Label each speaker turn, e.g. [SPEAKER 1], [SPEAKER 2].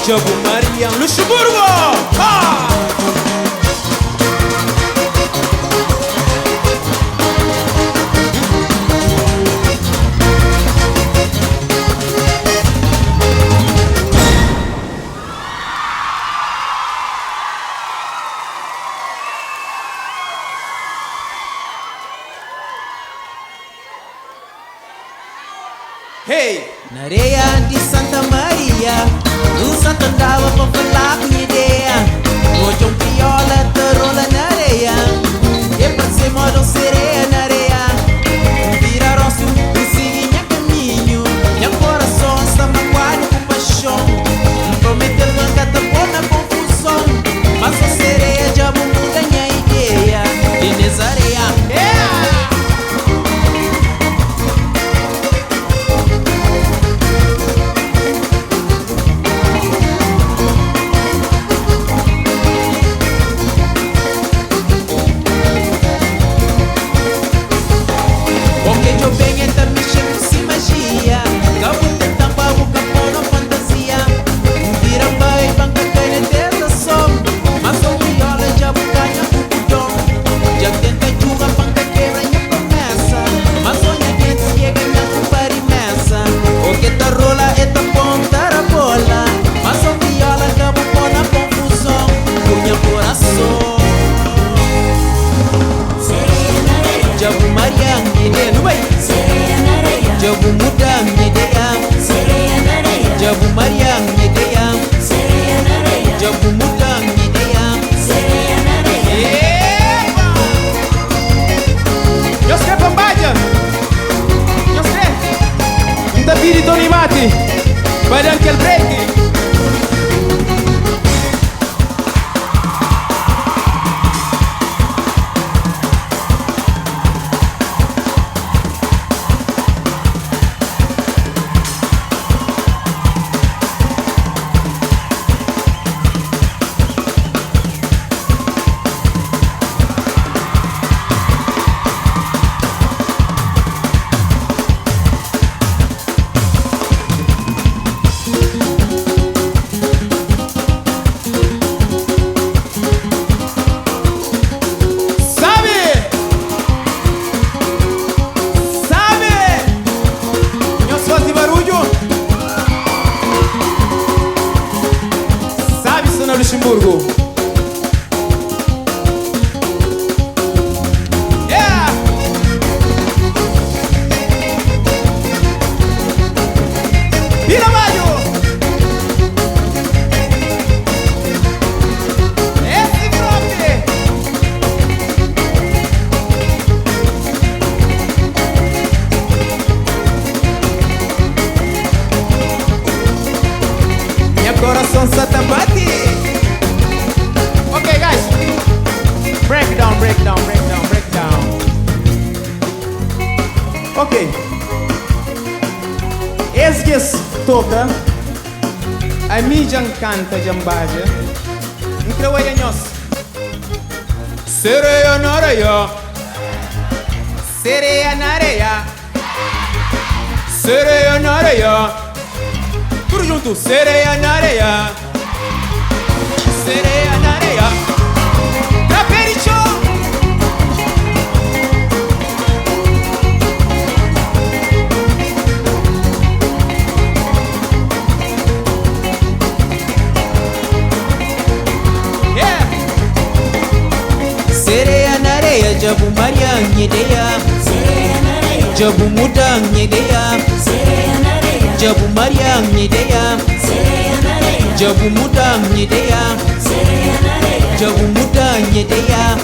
[SPEAKER 1] Jabu Maria Luxemburgo. Ha! Hey!
[SPEAKER 2] Na areia de Santa Maria, um santo andava pra falar com ideia. Hoje viola te rola na areia, e pra ser modo sereia na areia. Viraram-se e seguem caminho, e o coração está magoado com paixão. Prometeu nunca te pôr na confusão, mas a sereia já muda minha ideia. E nessa areia, Jabu Maria ngide nubai Sereia na areia Jabu muda ngide Sereia na areia Jabu Maria ngide Sereia na areia Jabu muda ngide Sereia na areia.
[SPEAKER 1] Eu sei Pambaja. Eu sei. Inta biri Tony Mati. Vai anche il break. Luxemburgo. Yeah! Vira Maio! Esse bloque! Meu coração só tá batendo. Okay, guys, break down. Okay, esgues toca, a mi jang canta jambaja, increwa nós. Sereia na areia, sereia na areia, sereia na areia, tudo junto, sereia na areia, sereia na areia.
[SPEAKER 2] Sereia na areia, Jabu Maria ngidea. Sereia na areia, Jabu muda ngidea. Sereia na areia, Jabu Maria ngidea. Sereia na areia, Jabu muda ngidea. Sereia na areia, Jabu muda ngidea.